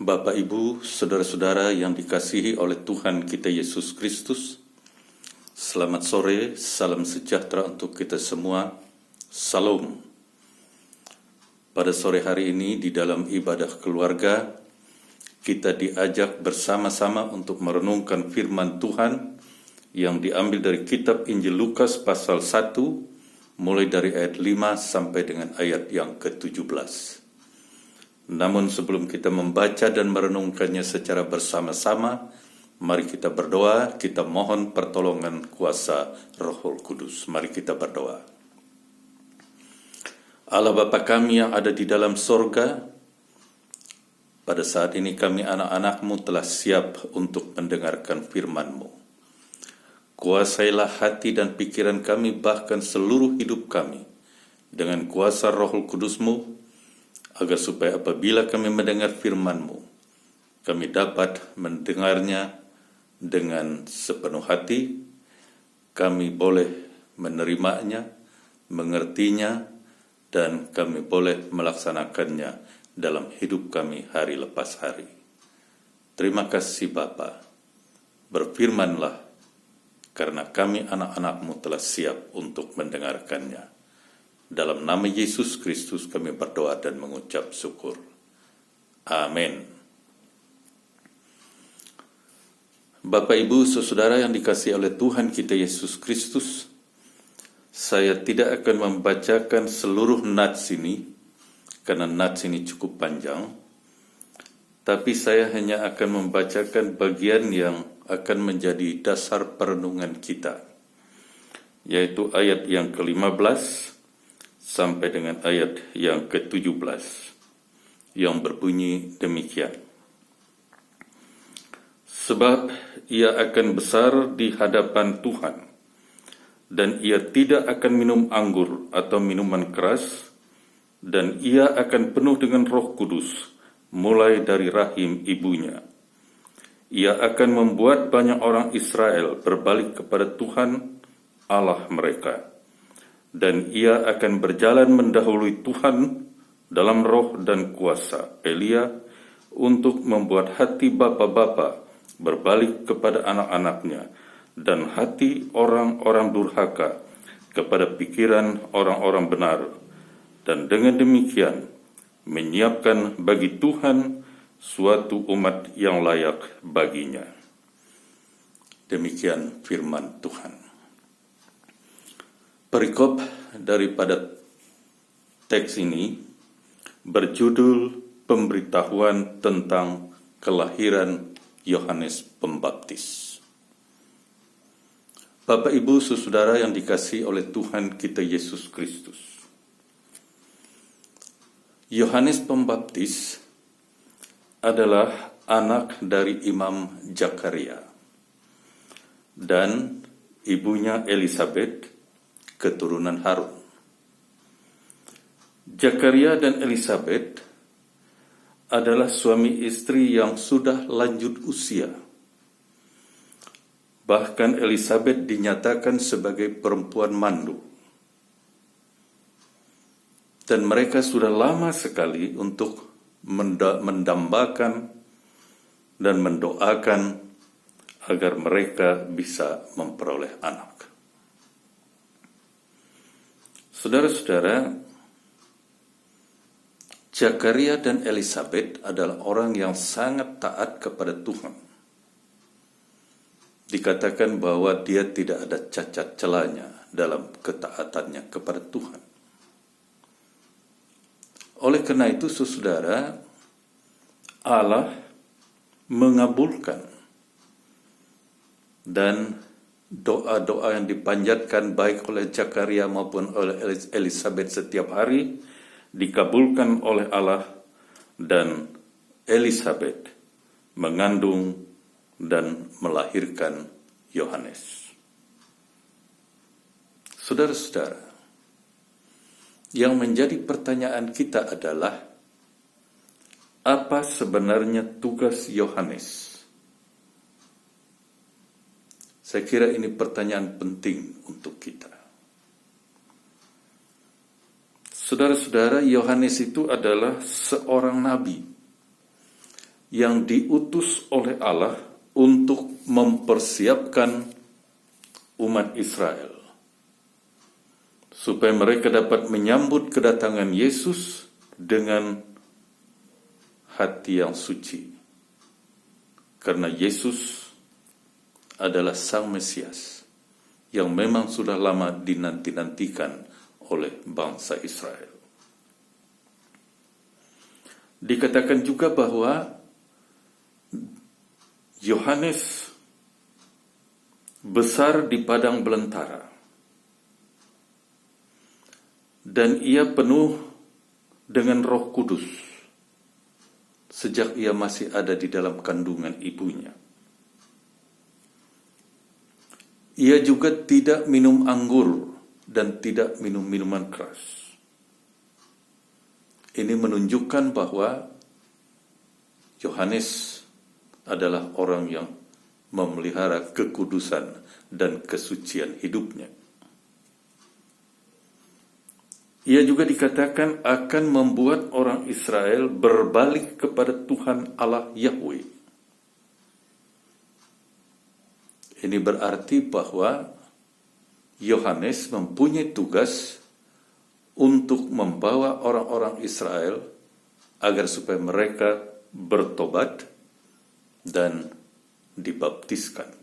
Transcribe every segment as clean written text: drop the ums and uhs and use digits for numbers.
Bapak, Ibu, saudara-saudara yang dikasihi oleh Tuhan kita Yesus Kristus, selamat sore, salam sejahtera untuk kita semua, Salam. Pada sore hari ini di dalam ibadah keluarga, kita diajak bersama-sama untuk merenungkan firman Tuhan yang diambil dari kitab Injil Lukas pasal 1, mulai dari ayat 5 sampai dengan ayat yang ke-17. Namun sebelum kita membaca dan merenungkannya secara bersama-sama, mari kita berdoa, kita mohon pertolongan kuasa Roh Kudus. Mari kita berdoa. Allah Bapa kami yang ada di dalam sorga, pada saat ini kami anak-anak-Mu telah siap untuk mendengarkan firman-Mu. Kuasailah hati dan pikiran kami, bahkan seluruh hidup kami, dengan kuasa Roh Kudus-Mu, agar supaya apabila kami mendengar firman-Mu, kami dapat mendengarnya dengan sepenuh hati, kami boleh menerimanya, mengertinya, dan kami boleh melaksanakannya dalam hidup kami hari lepas hari. Terima kasih Bapa, berfirmanlah, karena kami anak-anak-Mu telah siap untuk mendengarkannya. Dalam nama Yesus Kristus kami berdoa dan mengucap syukur. Amin. Bapak, Ibu, saudara yang dikasihi oleh Tuhan kita Yesus Kristus, saya tidak akan membacakan seluruh nats ini, karena nats ini cukup panjang, tapi saya hanya akan membacakan bagian yang akan menjadi dasar perenungan kita, yaitu ayat yang ke-15 sampai dengan ayat yang ke-17 yang berbunyi demikian. Sebab ia akan besar di hadapan Tuhan, dan ia tidak akan minum anggur atau minuman keras, dan ia akan penuh dengan Roh Kudus mulai dari rahim ibunya. Ia akan membuat banyak orang Israel berbalik kepada Tuhan Allah mereka, dan ia akan berjalan mendahului Tuhan dalam roh dan kuasa Elia untuk membuat hati bapa-bapa berbalik kepada anak-anaknya, dan hati orang-orang durhaka kepada pikiran orang-orang benar, dan dengan demikian menyiapkan bagi Tuhan suatu umat yang layak baginya. Demikian firman Tuhan. Perikop daripada teks ini berjudul pemberitahuan tentang kelahiran Yohanes Pembaptis. Bapak, Ibu, saudara yang dikasihi oleh Tuhan kita Yesus Kristus, Yohanes Pembaptis adalah anak dari Imam Zakaria dan ibunya Elisabet, keturunan Harun. Zakaria dan Elisabet adalah suami istri yang sudah lanjut usia. Bahkan Elisabet dinyatakan sebagai perempuan mandu. Dan mereka sudah lama sekali untuk mendambakan dan mendoakan agar mereka bisa memperoleh anak. Saudara-saudara, Zakaria dan Elisabet adalah orang yang sangat taat kepada Tuhan. Dikatakan bahwa dia tidak ada cacat celanya dalam ketaatannya kepada Tuhan. Oleh karena itu, saudara, Allah mengabulkan dan doa-doa yang dipanjatkan baik oleh Zakaria maupun oleh Elisabet setiap hari dikabulkan oleh Allah, dan Elisabet mengandung dan melahirkan Yohanes. Saudara-saudara, yang menjadi pertanyaan kita adalah, apa sebenarnya tugas Yohanes? Saya kira ini pertanyaan penting untuk kita. Saudara-saudara, Yohanes itu adalah seorang nabi yang diutus oleh Allah untuk mempersiapkan umat Israel supaya mereka dapat menyambut kedatangan Yesus dengan hati yang suci. Karena Yesus adalah Sang Mesias yang memang sudah lama dinanti-nantikan oleh bangsa Israel. Dikatakan juga bahwa Yohanes besar di padang belantara dan ia penuh dengan Roh Kudus sejak ia masih ada di dalam kandungan ibunya. Ia juga tidak minum anggur dan tidak minum minuman keras. Ini menunjukkan bahwa Yohanes adalah orang yang memelihara kekudusan dan kesucian hidupnya. Ia juga dikatakan akan membuat orang Israel berbalik kepada Tuhan Allah Yahweh. Ini berarti bahwa Yohanes mempunyai tugas untuk membawa orang-orang Israel agar supaya mereka bertobat dan dibaptiskan.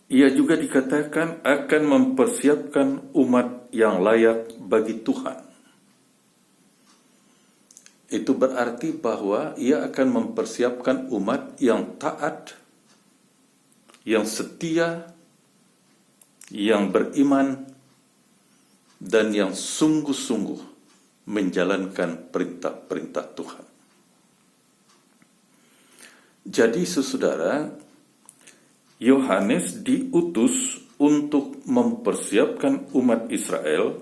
Ia juga dikatakan akan mempersiapkan umat yang layak bagi Tuhan. Itu berarti bahwa ia akan mempersiapkan umat yang taat, yang setia, yang beriman, dan yang sungguh-sungguh menjalankan perintah-perintah Tuhan. Jadi saudara, Yohanes diutus untuk mempersiapkan umat Israel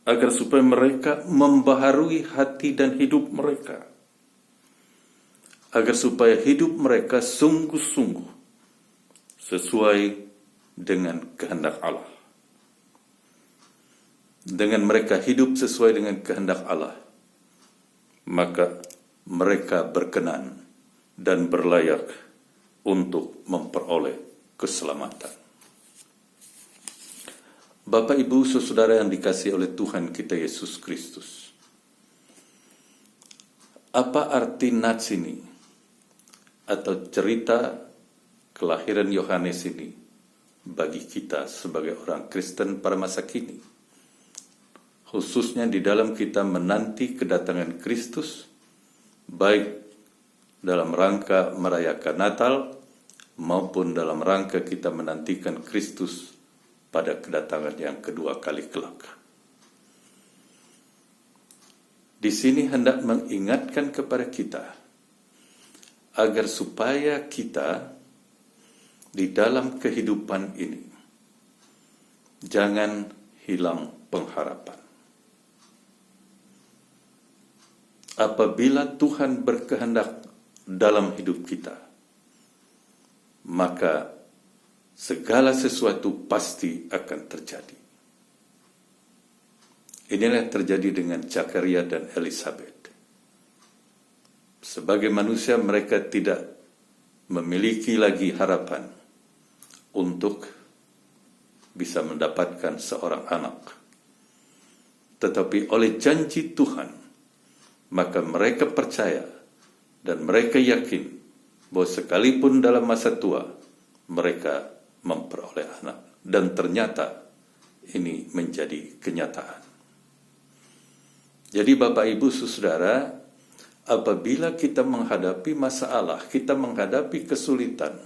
agar supaya mereka membaharui hati dan hidup mereka, agar supaya hidup mereka sungguh-sungguh sesuai dengan kehendak Allah. Dengan mereka hidup sesuai dengan kehendak Allah, maka mereka berkenan dan berlayak untuk memperoleh keselamatan. Bapak, Ibu, saudara yang dikasihi oleh Tuhan kita Yesus Kristus, apa arti nats ini atau cerita kelahiran Yohanes ini bagi kita sebagai orang Kristen pada masa kini? Khususnya di dalam kita menanti kedatangan Kristus, baik dalam rangka merayakan Natal maupun dalam rangka kita menantikan Kristus pada kedatangan yang kedua kali kelak. Di sini hendak mengingatkan kepada kita agar supaya kita di dalam kehidupan ini jangan hilang pengharapan. Apabila Tuhan berkehendak dalam hidup kita, maka segala sesuatu pasti akan terjadi. Inilah yang terjadi dengan Zakaria dan Elizabeth. Sebagai manusia mereka tidak memiliki lagi harapan untuk bisa mendapatkan seorang anak. Tetapi oleh janji Tuhan, maka mereka percaya dan mereka yakin bahwa sekalipun dalam masa tua mereka memperoleh anak. Dan ternyata ini menjadi kenyataan. Jadi Bapak Ibu Saudara, apabila kita menghadapi masalah, kita menghadapi kesulitan,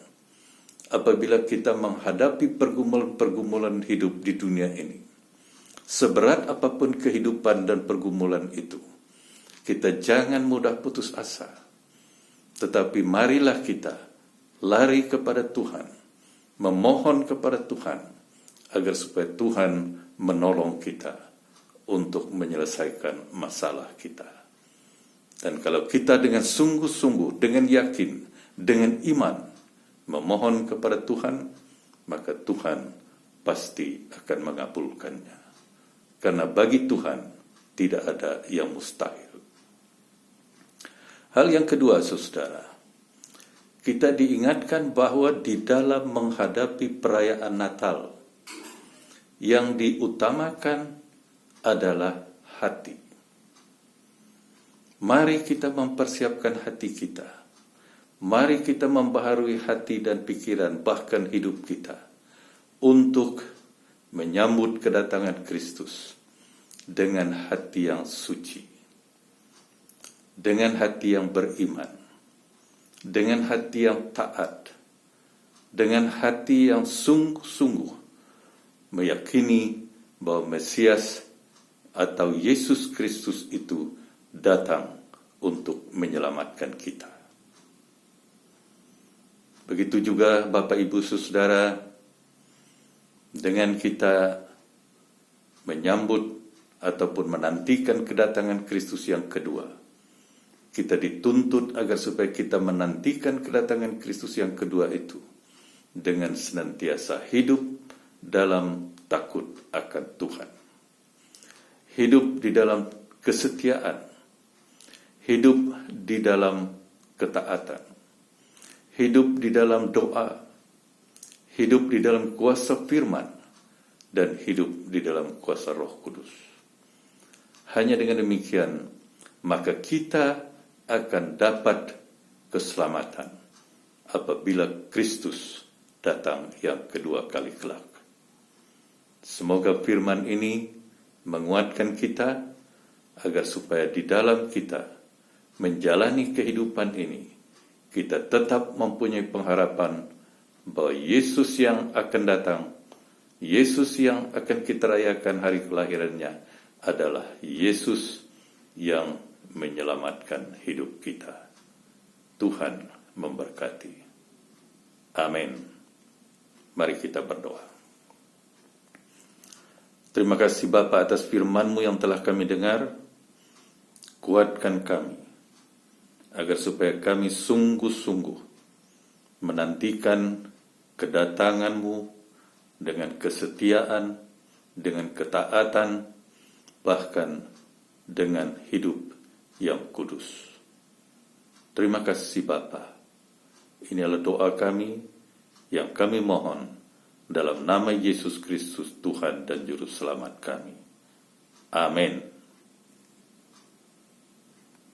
apabila kita menghadapi pergumulan-pergumulan hidup di dunia ini, seberat apapun kehidupan dan pergumulan itu, kita jangan mudah putus asa. Tetapi marilah kita lari kepada Tuhan, memohon kepada Tuhan, agar supaya Tuhan menolong kita untuk menyelesaikan masalah kita. Dan kalau kita dengan sungguh-sungguh, dengan yakin, dengan iman, memohon kepada Tuhan, maka Tuhan pasti akan mengabulkannya. Karena bagi Tuhan tidak ada yang mustahil. Hal yang kedua, saudara, kita diingatkan bahwa di dalam menghadapi perayaan Natal, yang diutamakan adalah hati. Mari kita mempersiapkan hati kita. Mari kita membaharui hati dan pikiran, bahkan hidup kita, untuk menyambut kedatangan Kristus dengan hati yang suci, dengan hati yang beriman, dengan hati yang taat, dengan hati yang sungguh-sungguh meyakini bahwa Mesias atau Yesus Kristus itu datang untuk menyelamatkan kita. Begitu juga Bapak Ibu Saudara, dengan kita menyambut ataupun menantikan kedatangan Kristus yang kedua, kita dituntut agar supaya kita menantikan kedatangan Kristus yang kedua itu dengan senantiasa hidup dalam takut akan Tuhan. Hidup di dalam kesetiaan, hidup di dalam ketaatan, hidup di dalam doa, hidup di dalam kuasa firman, dan hidup di dalam kuasa Roh Kudus. Hanya dengan demikian, maka kita akan dapat keselamatan apabila Kristus datang yang kedua kali kelak. Semoga firman ini menguatkan kita agar supaya di dalam kita menjalani kehidupan ini, kita tetap mempunyai pengharapan bahwa Yesus yang akan datang, Yesus yang akan kita rayakan hari kelahirannya adalah Yesus yang menyelamatkan hidup kita. Tuhan memberkati. Amin. Mari kita berdoa. Terima kasih Bapa atas firman-Mu yang telah kami dengar. Kuatkan kami, agar supaya kami sungguh-sungguh menantikan kedatangan-Mu dengan kesetiaan, dengan ketaatan, bahkan dengan hidup yang kudus. Terima kasih Bapa. Ini adalah doa kami yang kami mohon dalam nama Yesus Kristus, Tuhan dan Juru Selamat kami. Amin.